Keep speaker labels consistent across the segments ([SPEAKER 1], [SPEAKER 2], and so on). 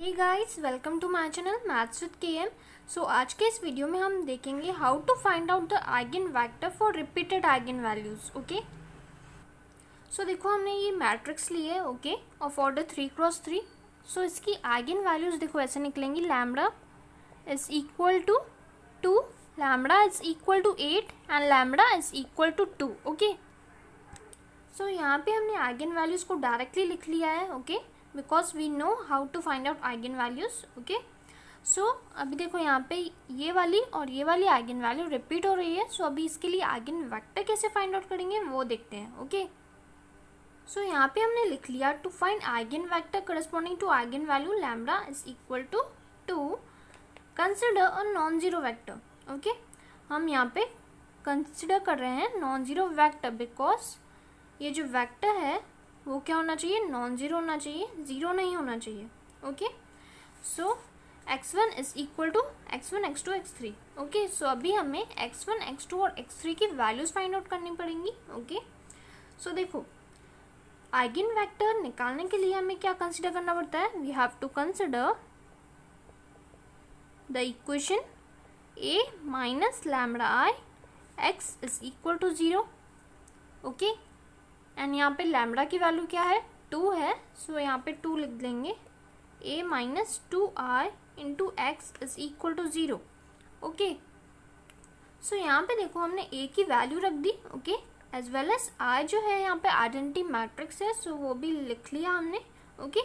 [SPEAKER 1] Hey guys, welcome to my channel maths with KM. So आज के इस video में हम देखेंगे how to find out the eigen vector for repeated eigen values. Okay, so देखो हमने ये मैट्रिक्स ली है, ओके, ऑफ ऑर्डर 3x3। सो इसकी आइगन वैल्यूज देखो ऐसे निकलेंगी, lambda is equal to 2, lambda is equal to 8 and lambda is equal to 2। Okay, so यहाँ पे हमने आइगन वैल्यूज को डायरेक्टली लिख लिया है, okay, because we know how to find out eigen values. Okay, so अभी देखो यहाँ पे ये वाली और ये वाली आइगन वैल्यू रिपीट हो रही है। सो अभी इसके लिए आइगन वेक्टर कैसे फाइंड आउट करेंगे वो देखते हैं। ओके, सो यहाँ पे हमने लिख लिया to find eigen vector corresponding to eigen value lambda is equal to 2, consider a non zero vector. Okay, हम यहाँ पे कंसिडर कर रहे हैं नॉन जीरो वेक्टर बिकॉज ये जो वेक्टर है वो क्या होना चाहिए, नॉन जीरो होना चाहिए, जीरो नहीं होना चाहिए। Okay, so x1 is equal to x1 x2 x3। Okay, so अभी हमें x1 x2 और x3 की वैल्यूज फाइंड आउट करनी पड़ेंगी। ओके, सो देखो आइगन वेक्टर निकालने के लिए हमें क्या कंसिडर करना पड़ता है, we have to consider the equation a minus lambda i x is equal to 0। Okay, and यहाँ पे लैम्बडा की वैल्यू क्या है, 2 है। सो यहाँ पे 2 लिख देंगे, a minus 2i into x is equal to 0। Okay, so यहाँ पे देखो हमने a की वैल्यू रख दी, okay, as well as i जो है यहाँ पे आइडेंटिटी मैट्रिक्स है, सो वो भी लिख लिया हमने। ओके,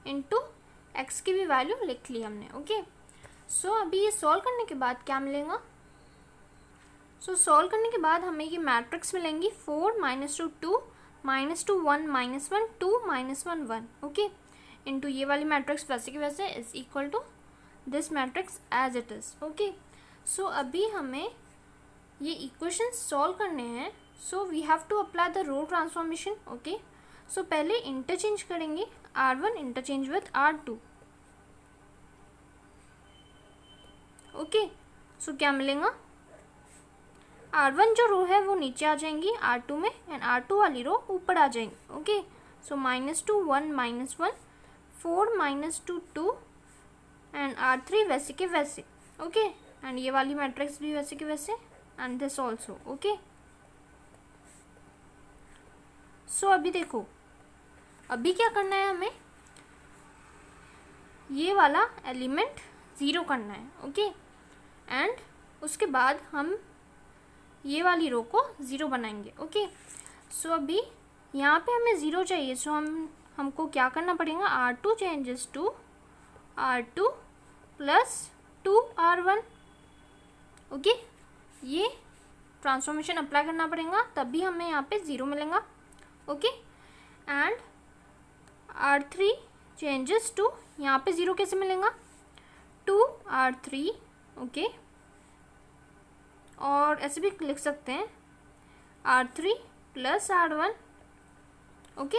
[SPEAKER 1] इंटू x की भी वैल्यू लिख ली हमने। ओके, सो अभी ये सॉल्व करने के बाद क्या मिलेगा, सो सॉल्व करने के बाद हमें ये मैट्रिक्स मिलेंगी 4 minus 2 2 minus 2 1 minus 1 2 minus 1 1। Okay, into ये वाली मैट्रिक्स वैसे की वैसे is equal to this matrix as it is. Okay, so अभी हमें ये इक्वेशन सॉल्व करने हैं। So we have to apply the row transformation. Okay, so पहले इंटरचेंज करेंगे r1 interchange with r2। Okay, सो क्या मिलेगा, r1 जो रो है वो नीचे आ जाएंगी r2 में एंड r2 वाली रो ऊपर आ जाएंगी। Okay, so minus 2 1 minus 1 4 minus 2 2 and r3 वैसे के वैसे। ओके, एंड ये वाली मैट्रिक्स भी वैसे के वैसे and this also. Okay, so अभी देखो अभी क्या करना है, हमें ये वाला एलिमेंट 0 करना है। ओके, एंड उसके बाद हम ये वाली रो को 0 बनाएंगे। ओके, सो अभी यहाँ पे हमें 0 चाहिए। सो हमको क्या करना पड़ेगा, r2 changes to r2 plus 2r1। Okay, ये ट्रांसफॉर्मेशन अप्लाई करना पड़ेगा तभी हमें यहाँ पे 0 मिलेगा। Okay, and r3 changes to, यहाँ पे 0 कैसे मिलेगा, 2r3। ओके, और ऐसे भी लिख सकते हैं r3 plus r1। Okay,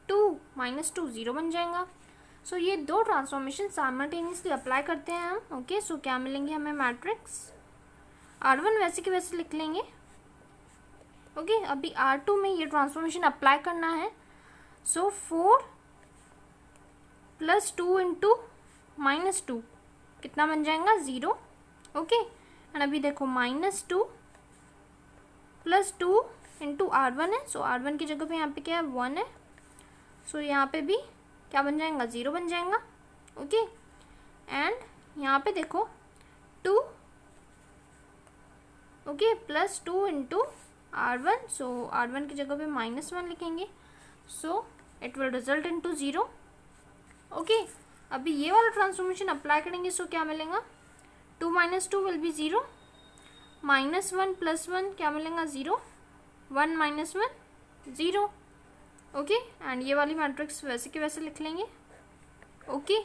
[SPEAKER 1] 2 minus 2 0 बन जाएगा। सो ये दो ट्रांसफॉर्मेशन साइमल्टेनियसली अप्लाई करते हैं हम। ओके, सो क्या मिलेंगे हमें, मैट्रिक्स r1 वैसे के वैसे लिख लेंगे। ओके, अभी r2 में ये ट्रांसफॉर्मेशन अप्लाई करना है। सो 4 प्लस 2 इंटू माइनस 2 कितना बन जाएगा, 0। ओके, एंड अभी देखो माइनस 2 प्लस 2 इंटू r1 है। सो r1 की जगह पे यहाँ पे क्या है, 1 है। सो यहाँ पे भी क्या बन जाएगा, 0 बन जाएगा। ओके, एंड यहाँ पे देखो 2, ओके, प्लस 2 इंटू r1। सो r1 की जगह पे माइनस 1 लिखेंगे। So it will result into 0। Okay, अभी ये वाला ट्रांसफॉर्मेशन अप्लाई करेंगे। सो क्या मिलेगा, 2 minus 2 will be 0, minus 1 plus 1 क्या मिलेगा, 0, 1 माइनस 1 0। ओके, एंड ये वाली मैट्रिक्स वैसे के वैसे लिख लेंगे। ओके,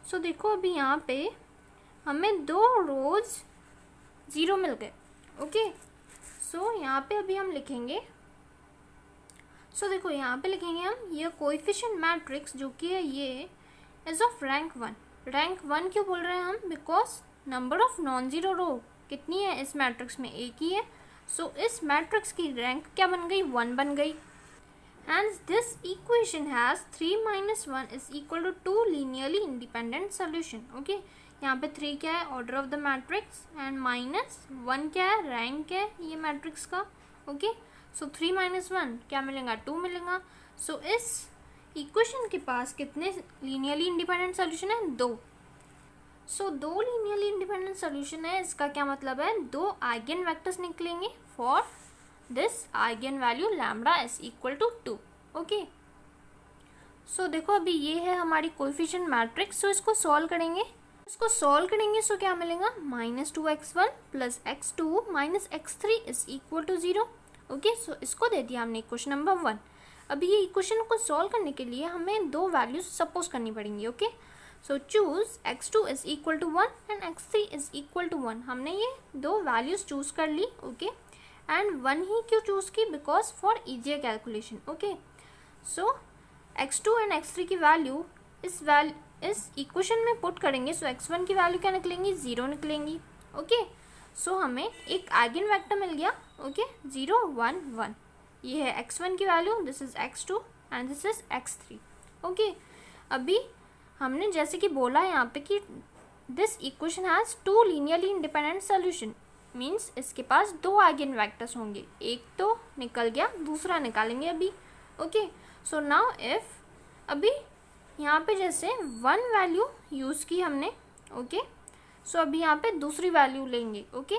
[SPEAKER 1] सो देखो अभी यहाँ पे हमें दो रोज 0 मिल गए। ओके, सो यहाँ पे अभी हम लिखेंगे, सो देखो यहाँ पे लिखेंगे हम ये कोएफिशिएंट मैट्रिक्स जो कि है ये इज ऑफ रैंक 1। रैंक 1 क्यों बोल रहे हैं हम, because number of non zero row कितनी है इस मैट्रिक्स में, एक ही है। सो इस मैट्रिक्स की रैंक क्या बन गई, 1 बन गई। and this equation has 3 minus 1 is equal to 2 linearly independent solution. Okay, यहाँ पे 3 क्या है, order of the matrix, and minus 1 क्या है, रैंक है ये मैट्रिक्स का. ओके, सो 3 माइनस 1 क्या मिलेगा, 2 मिलेगा. सो इस इक्वेशन के पास कितने लीनियरली इंडिपेंडेंट सोल्यूशन है, 2. सो 2 लीनियरली इंडिपेंडेंट सोल्यूशन है, इसका क्या मतलब है, 2 आइगन वेक्टर्स निकलेंगे for this eigen value lambda is equal to 2. Okay, so देखो अभी ये है हमारी कोएफिशिएंट मैट्रिक्स. सो इसको सॉल्व करेंगे, सो क्या मिलेगा, -2x1 plus x2 minus x3 is equal to 0. Okay, so इसको दे दिया हमने इक्वेशन नंबर 1. अभी ये इक्वेशन को सॉल्व करने के लिए हमें 2 वैल्यूज सपोज करनी पड़ेंगी. Okay, so choose x2 is equal to 1 and x3 is equal to 1. हमने ये 2 वैल्यूज चूज कर ली. ओके, एंड 1 ही क्यों चूज की, because for easier calculation. Okay, so x2 and x3 की वैल्यू इस इक्वेशन में पुट करेंगे. सो x1 की वैल्यू क्या निकलेंगी, 0 निकलेंगी. ओके, सो हमें एक आइगन वेक्टर मिल गया. ओके, 0 1 1. ये है x1 की value, this is x2 and this is x3. Okay, अभी हमने जैसे कि बोला है यहाँ पे कि this equation has 2 linearly independent solution, means इसके पास 2 आइगन वेक्टर्स होंगे. एक तो निकल गया, दूसरा निकालेंगे अभी. ओके, सो नाउ इफ अभी यहाँ पे जैसे 1 वैल्यू यूज़ की हमने. ओके, सो अभी यहाँ पे दूसरी वैल्यू लेंगे. ओके,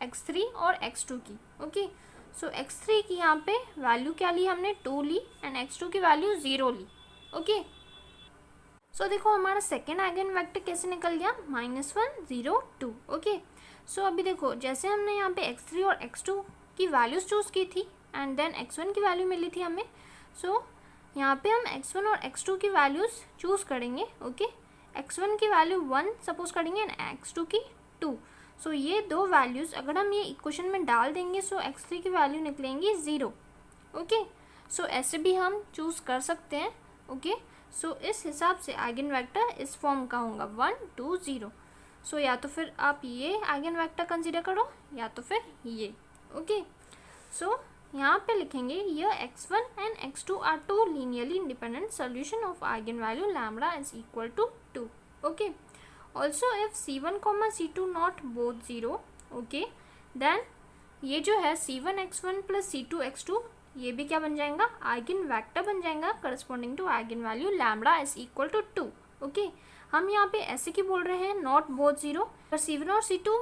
[SPEAKER 1] x3 और x2 की. ओके, सो x3 की यहाँ पे वैल्यू क्या ली हमने, 2 ली, एंड x2 की वैल्यू 0 ली. ओके, सो देखो हमारा सेकेंड आइगन वेक्टर कैसे निकल गया, -1 0 2. ओके, सो अभी देखो जैसे हमने यहाँ पे x3 और x2 की वैल्यूज चूज़ की थी एंड देन x1 की वैल्यू मिली थी हमें. सो यहाँ पे हम x1 और x2 की वैल्यूज चूज़ करेंगे. ओके, x1 की वैल्यू 1 सपोज करेंगे एंड x2 की 2. सो ये 2 वैल्यूज़ अगर हम ये इक्वेशन में डाल देंगे, सो x3 की वैल्यू निकलेंगी 0. ओके, सो ऐसे भी हम चूज़ कर सकते हैं. ओके, सो इस हिसाब से आइगन वेक्टर इस फॉर्म का होगा 1 2 0. सो या तो फिर आप ये आइगन वेक्टर कंसीडर करो या तो फिर ये. ओके, सो यहाँ पे लिखेंगे ये x1 and x2 are 2 linearly independent solution of eigen value lambda is equal to 2. Okay, also if c1, c2 not both 0. Okay, then ये जो है c1 x1 plus c2 x2 ये भी क्या बन जाएगा, आइगन वेक्टर बन जाएगा corresponding to eigen value lambda is equal to 2. Okay, हम यहाँ पे ऐसे की बोल रहे हैं नॉट बोथ 0. अगर c1 और c2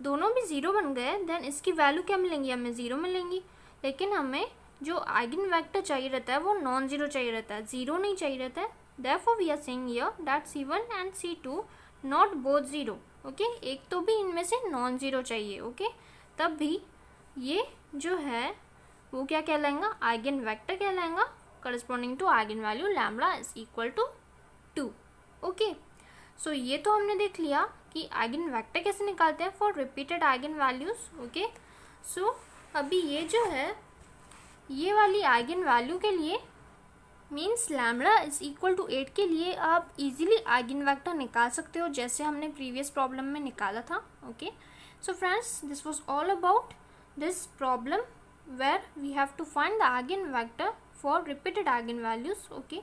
[SPEAKER 1] दोनों भी 0 बन गए देन इसकी वैल्यू क्या मिलेंगी, हमें 0 मिलेंगी. लेकिन हमें जो आइगन वेक्टर चाहिए रहता है वो नॉन जीरो चाहिए रहता है, 0 नहीं चाहिए रहता है. Therefore we are saying here that c1 and c2 not both 0. Okay, एक तो भी इनमें से नॉन जीरो चाहिए. ओके, तब भी ये जो है वो क्या कहलाएगा, आइगन वेक्टर कहलाएगा corresponding to eigen value lambda is equal to 2. Okay, so ये तो हमने देख लिया कि आइगन वेक्टर कैसे निकालते हैं for repeated eigen values. Okay, so अभी ये जो है ये वाली आइगन वैल्यू के लिए means lambda is equal to 8 के लिए आप इजीली आइगन वेक्टर निकाल सकते हो जैसे हमने प्रीवियस प्रॉब्लम में निकाला था. Okay, so friends this was all about this problem where we have to find the eigenvector for repeated eigenvalues. Okay,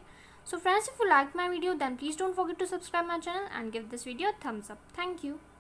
[SPEAKER 1] so friends, if you like my video then please don't forget to subscribe my channel and give this video a thumbs up. Thank you.